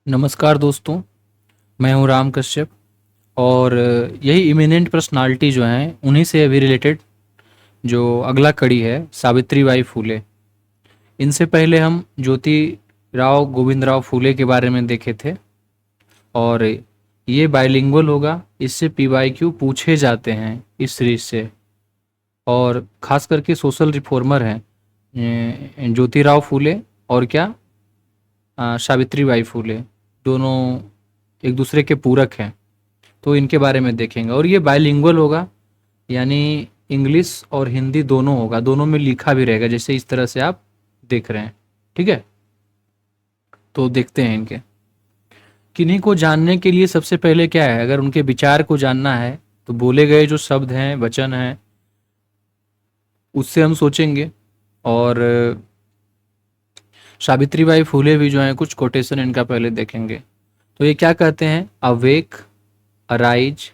नमस्कार दोस्तों। मैं हूं राम कश्यप और यही इमिनेंट पर्सनालिटी जो हैं उन्हीं से अभी रिलेटेड जो अगला कड़ी है सावित्री बाई फूले। इनसे पहले हम ज्योति राव गोविंद राव फूले के बारे में देखे थे और ये बाइलिंगुअल होगा। इससे पीवाईक्यू पूछे जाते हैं इस सीरीज से और ख़ास करके सोशल रिफॉर्मर हैं ज्योति राव फूले और क्या सावित्री बाई फूले। दोनों एक दूसरे के पूरक हैं, तो इनके बारे में देखेंगे। और ये बाइलिंगुअल होगा, यानी इंग्लिश और हिंदी दोनों होगा, दोनों में लिखा भी रहेगा, जैसे इस तरह से आप देख रहे हैं। ठीक है, तो देखते हैं इनके। किन्हीं को जानने के लिए सबसे पहले क्या है, अगर उनके विचार को जानना है तो बोले गए जो शब्द हैं, वचन हैं, उससे हम सोचेंगे। और सावित्रीबाई फूले भी जो हैं कुछ कोटेशन इनका पहले देखेंगे। तो ये क्या कहते हैं, awake, arise,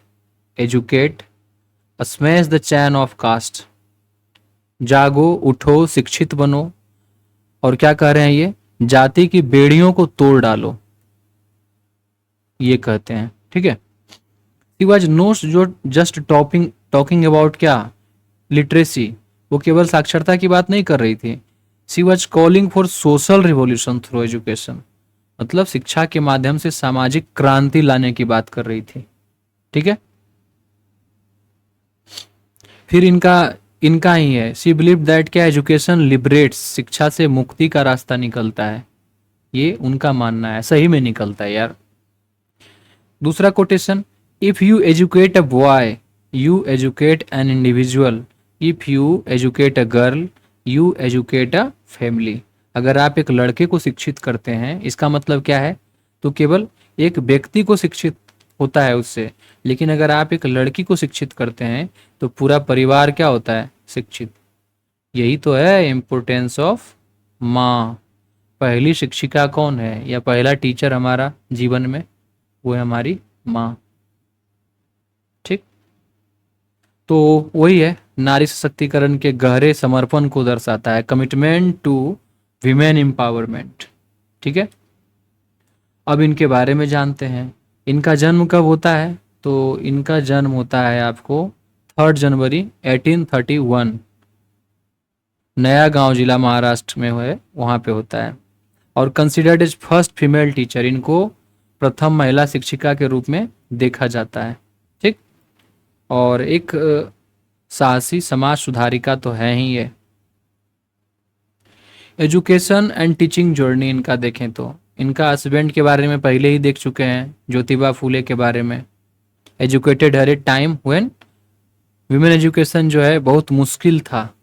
educate, smash the chain of caste, जागो, उठो, शिक्षित बनो। और क्या कह रहे हैं ये, जाति की बेड़ियों को तोड़ डालो, ये कहते हैं। ठीक है, शी वॉज नोट जो जस्ट टॉकिंग अबाउट क्या, लिटरेसी। वो केवल साक्षरता की बात नहीं कर रही थी। She was calling for social revolution through education, मतलब शिक्षा के माध्यम से सामाजिक क्रांति लाने की बात कर रही थी। ठीक है, फिर इनका इनका ही है, सी बिलीव दैट क्या, एजुकेशन लिबरेट्स, शिक्षा से मुक्ति का रास्ता निकलता है। ये उनका मानना है, सही में निकलता है यार। दूसरा quotation, if you educate a boy you educate an individual, if you educate a girl you educate a family. अगर आप एक लड़के को शिक्षित करते हैं, इसका मतलब क्या है, तो केवल एक व्यक्ति को शिक्षित होता है उससे। लेकिन अगर आप एक लड़की को शिक्षित करते हैं तो पूरा परिवार क्या होता है, शिक्षित। यही तो है इम्पोर्टेंस ऑफ माँ। पहली शिक्षिका कौन है, या पहला टीचर हमारा जीवन में, वो है हमारी माँ। ठीक, तो वही है, नारी सशक्तिकरण के गहरे समर्पण को दर्शाता है, कमिटमेंट टू विमेन एम्पावरमेंट। ठीक है, अब इनके बारे में जानते हैं। इनका जन्म कब होता है, तो इनका जन्म होता है आपको 3 जनवरी 1831, नया गांव जिला महाराष्ट्र में है, वहाँ पे होता है। और considered as first female teacher, इनको प्रथम महिला शिक्षिका के रूप में देखा जाता है। ठीक, और एक साहसी समाज सुधारिका तो है ही ये। एजुकेशन एंड टीचिंग जर्नी इनका देखें तो इनका हस्बैंड के बारे में पहले ही देख चुके हैं, ज्योतिबा फूले के बारे में। Educated her A time when women education जो है बहुत मुश्किल था,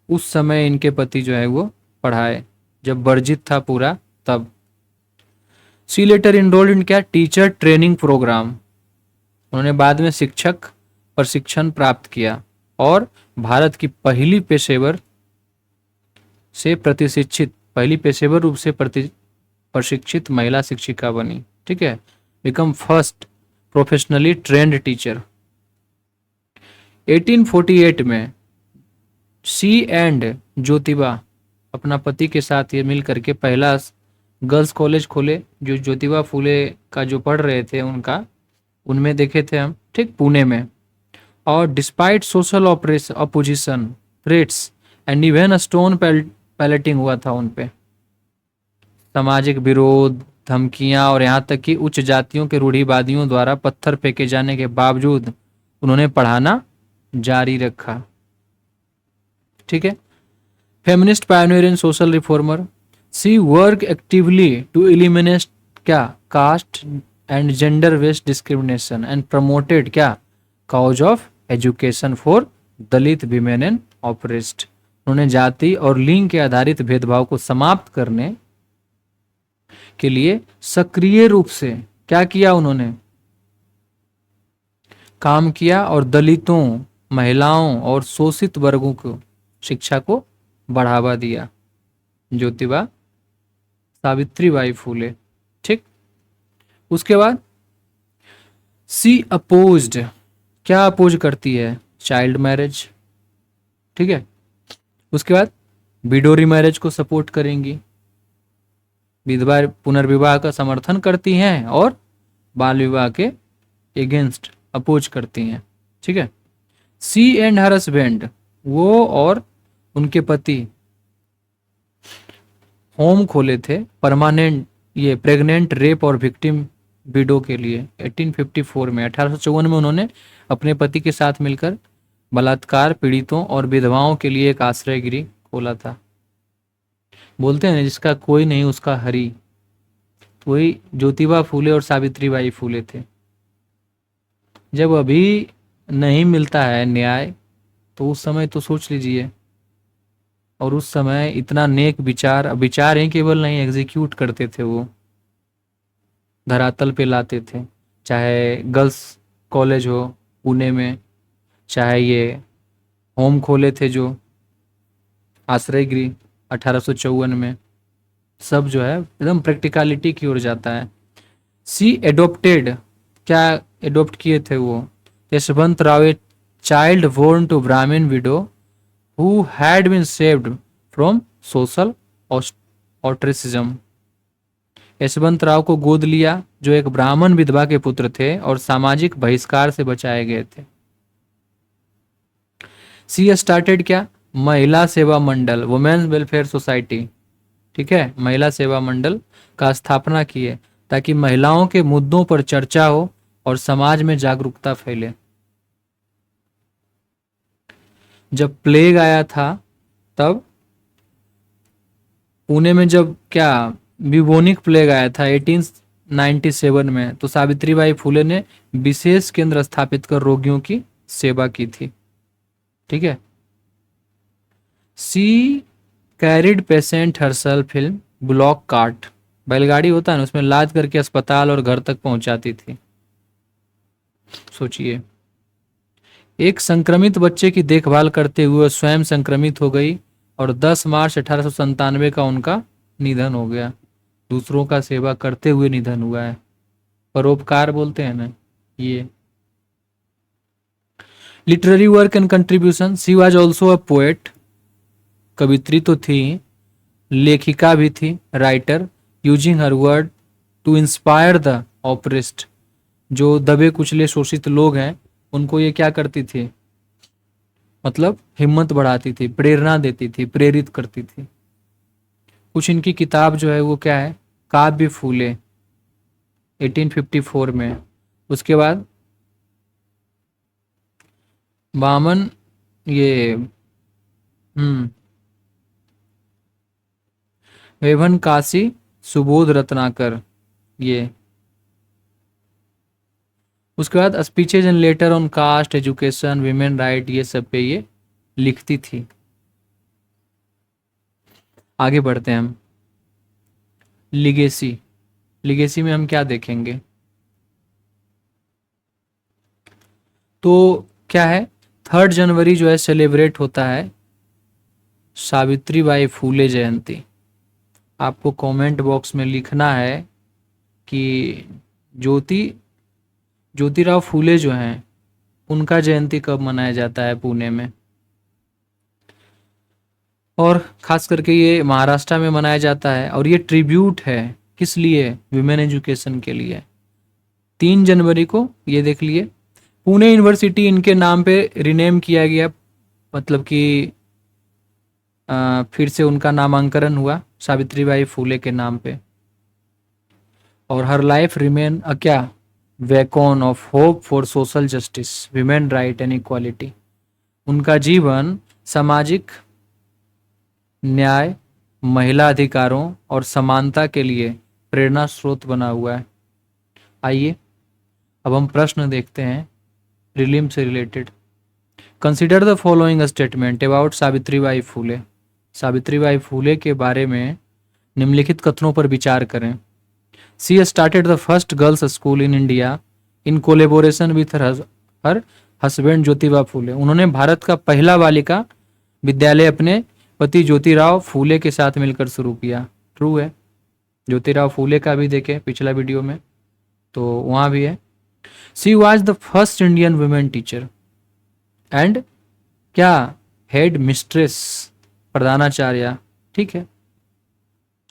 उस समय इनके पति जो है वो पढ़ाए, जब वर्जित था पूरा तब। सी लेटर इनरोल्ड इन क्या, टीचर ट्रेनिंग प्रोग्राम। उन्होंने बाद में शिक्षक प्रशिक्षण प्राप्त किया और भारत की पहली पेशेवर रूप से प्रशिक्षित महिला शिक्षिका बनी। ठीक है, become first professionally trained teacher. 1848 में सी एंड ज्योतिबा अपना पति के साथ ये मिल करके पहला गर्ल्स कॉलेज खोले, जो ज्योतिबा फूले का जो पढ़ रहे थे उनका, उनमें देखे थे हम। ठीक, पुणे में। और despite social opposition, threats and even stone pelting हुआ था उन पे, सामाजिक विरोध, धमकियां और यहाँ तक कि उच्च जातियों के रूढ़िवादियों द्वारा पत्थर फेंके जाने के बावजूद उन्होंने पढ़ाना जारी रखा। ठीक है, feminist pioneer and social reformer, she work actively to eliminate क्या, caste and gender based discrimination and promoted क्या, cause of education for Dalit women and oppressed. उन्होंने जाति और लिंग के आधारित भेदभाव को समाप्त करने के लिए सक्रिय रूप से क्या किया, उन्होंने काम किया और दलितों, महिलाओं और शोषित वर्गों को शिक्षा को बढ़ावा दिया। ज्योतिबा सावित्रीबाई फूले। ठीक, उसके बाद सी अपोज्ड, क्या अपोज करती है, चाइल्ड मैरिज। ठीक है, उसके बाद विडो रीमैरिज को सपोर्ट करेंगी। विधवा पुनर्विवाह का समर्थन करती हैं और बाल विवाह के एगेंस्ट अपोज करती हैं। ठीक है। सी एंड हर हस्बैंड, वो और उनके पति होम खोले थे परमानेंट, ये प्रेग्नेंट रेप और विक्टिम विडो के लिए 1854 में। 1854 में उन्होंने अपने पति के साथ मिलकर बलात्कार पीड़ितों और विधवाओं के लिए एक आश्रय गृह खोला था। बोलते हैं ना, जिसका कोई नहीं उसका हरि, वही ज्योतिबा फूले और सावित्रीबाई फूले थे। जब अभी नहीं मिलता है न्याय, तो उस समय तो सोच लीजिए। और उस समय इतना नेक विचार, विचार ही केवल नहीं, एग्जीक्यूट करते थे वो, धरातल पे लाते थे। चाहे गर्ल्स कॉलेज हो पुणे में, चाहे ये होम खोले थे जो आश्रय गृह 1854 में, सब जो है एकदम प्रैक्टिकलिटी की ओर जाता है। सी एडोप्टेड, क्या एडोप्ट किए थे वो? Yashwant Rao, a child born to Brahmin widow who had been saved from social ostracism। Yashwant Rao को गोद लिया, जो एक ब्राह्मण विधवा के पुत्र थे और सामाजिक बहिष्कार से बचाए गए थे। सी स्टार्टेड क्या? महिला सेवा मंडल, वुमेन्स वेलफेयर सोसाइटी। ठीक है, महिला सेवा मंडल का स्थापना किए ताकि महिलाओं के मुद्दों पर चर्चा हो और समाज में जागरूकता फैले। जब प्लेग आया था, तब पुणे में जब क्या ब्यूबोनिक प्लेग आया था 1897 में, तो सावित्रीबाई फूले ने विशेष केंद्र स्थापित कर रोगियों की सेवा की थी। ठीक है। सी कैरिड पेशेंट हरसेल्फ फिल्म ब्लॉक कार्ट, बैलगाड़ी होता है ना, उसमें लाद करके अस्पताल और घर तक पहुंचाती थी। सोचिए, एक संक्रमित बच्चे की देखभाल करते हुए स्वयं संक्रमित हो गई और 10 मार्च 1897 का उनका निधन हो गया। दूसरों का सेवा करते हुए निधन हुआ है, परोपकार बोलते हैं ना ये। Literary work and contribution, she was also a poet, कवित्री तो थी, लेखिका भी थी, writer, using her word to inspire the oppressed. जो दबे कुचले शोषित लोग हैं उनको ये क्या करती थी, मतलब हिम्मत बढ़ाती थी, प्रेरणा देती थी, प्रेरित करती थी। कुछ इनकी किताब जो है वो क्या है, काव्य फूले 1854 में। उसके बाद वामन, ये वेभन काशी सुबोध रत्नाकर, ये। उसके बाद speeches and later on caste, education, women right, ये सब पे ये लिखती थी। आगे बढ़ते हैं हम। लिगेसी, लिगेसी में हम क्या देखेंगे, तो क्या है, 3 जनवरी जो है सेलिब्रेट होता है सावित्रीबाई फूले जयंती। आपको कमेंट बॉक्स में लिखना है कि ज्योतिराव फूले जो हैं उनका जयंती कब मनाया जाता है पुणे में। और खास करके ये महाराष्ट्र में मनाया जाता है, और ये ट्रिब्यूट है किस लिए, विमेन एजुकेशन के लिए। 3 जनवरी को ये देख लिए, पुणे यूनिवर्सिटी इनके नाम पे रिनेम किया गया, मतलब कि फिर से उनका नामांकन हुआ सावित्रीबाई फूले के नाम पे। और हर लाइफ रिमेन अ क्या, beacon of hope for social justice, women right and equality. उनका जीवन सामाजिक न्याय, महिला अधिकारों और समानता के लिए प्रेरणा स्रोत बना हुआ है। आइए अब हम प्रश्न देखते हैं प्रीलिम से रिलेटेड। Consider the following statement about Savitribai Phule. Savitribai Phule के बारे में निम्नलिखित कथनों पर विचार करें। She started the first girls school in India in collaboration with her husband Jyotiba Phule. उन्होंने भारत का पहला बालिका विद्यालय अपने पति ज्योतिराव फूले के साथ मिलकर शुरू किया। ट्रू है, ज्योतिराव फूले का भी देखें पिछला वीडियो में, तो वहां भी है। She was the first Indian women teacher and क्या, हेड मिस्ट्रेस, प्रधानाचार्य। ठीक है।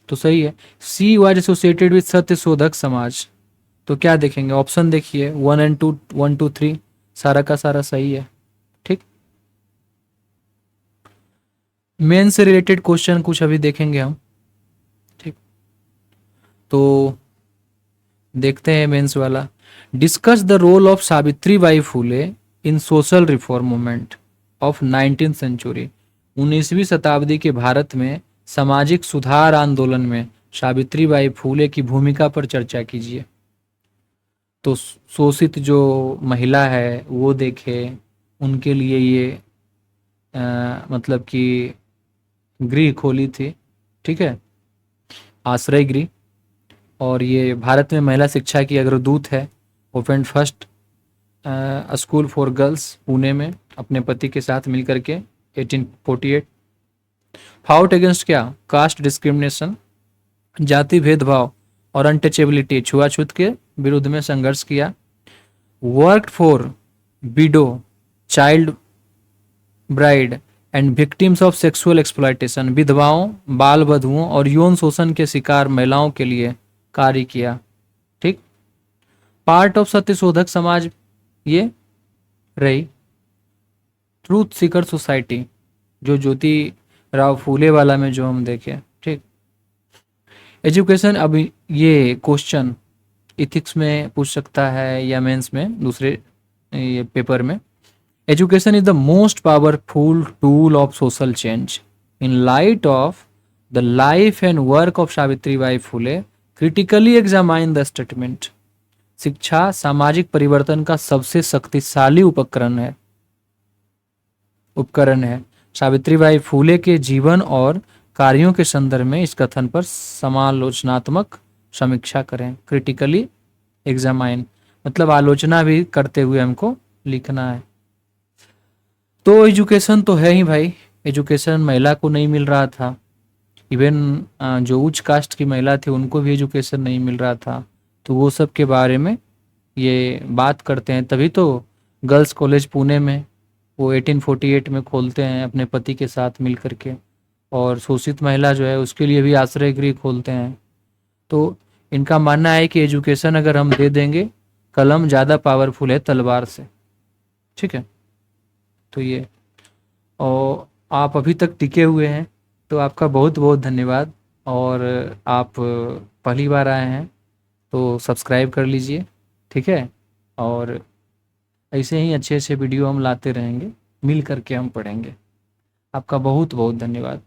तो सही है। सी वाज एसोसिएटेड विथ सत्य शोधक समाज, तो क्या देखेंगे, ऑप्शन देखिए 1 एंड 2, 1 2 3, सारा का सारा सही है। ठीक, मेन से रिलेटेड क्वेश्चन कुछ अभी देखेंगे हम। ठीक, तो देखते हैं मेंस वाला। Discuss the role of Savitri Bai Phule in social reform movement of 19th century. 19वीं शताब्दी के भारत में सामाजिक सुधार आंदोलन में सावित्री बाई फुले की भूमिका पर चर्चा कीजिए। तो शोषित जो महिला है वो देखे, उनके लिए ये मतलब कि गृह खोली थी। ठीक है, आश्रय गृह। और ये भारत में महिला शिक्षा की अग्रदूत है। Open first school for girls Pune में अपने पति के साथ मिलकर के 1848। फाउट अगेंस्ट क्या, कास्ट डिस्क्रिमिनेशन, जाति भेदभाव और अनटचेबिलिटी, छुआछूत के विरुद्ध में संघर्ष किया। Worked for window, child bride and victims of sexual exploitation, विधवाओं, बाल वधुओं और यौन शोषण के शिकार महिलाओं के लिए कार्य किया। ठीक, पार्ट ऑफ सत्यशोधक समाज ये रही। ट्रूथ सीकर सोसाइटी, जो ज्योति राव फूले वाला में जो हम देखे। ठीक, एजुकेशन, अब ये क्वेश्चन इथिक्स में पूछ सकता है या मेंस में दूसरे ये पेपर में। Education is the most powerful tool of social change in light of the life and work of Savitri Bai Phule, critically examine the statement. शिक्षा सामाजिक परिवर्तन का सबसे शक्तिशाली उपकरण है। सावित्रीबाई फूले के जीवन और कार्यों के संदर्भ में इस कथन पर समालोचनात्मक समीक्षा करें। क्रिटिकली एग्जामाइन मतलब आलोचना भी करते हुए हमको लिखना है। तो एजुकेशन तो है ही भाई, एजुकेशन महिला को नहीं मिल रहा था। इवन जो उच्च कास्ट की महिला थी उनको भी एजुकेशन नहीं मिल रहा था। तो वो सब के बारे में ये बात करते हैं। तभी तो गर्ल्स कॉलेज पुणे में वो 1848 में खोलते हैं अपने पति के साथ मिल करके। और शोषित महिला जो है उसके लिए भी आश्रय गृह खोलते हैं। तो इनका मानना है कि एजुकेशन अगर हम दे देंगे, कलम ज़्यादा पावरफुल है तलवार से। ठीक है, तो ये, और आप अभी तक टिके हुए हैं तो आपका बहुत बहुत धन्यवाद। और आप पहली बार आए हैं तो सब्सक्राइब कर लीजिए। ठीक है, और ऐसे ही अच्छे अच्छे वीडियो हम लाते रहेंगे, मिल करके हम पढ़ेंगे। आपका बहुत बहुत धन्यवाद।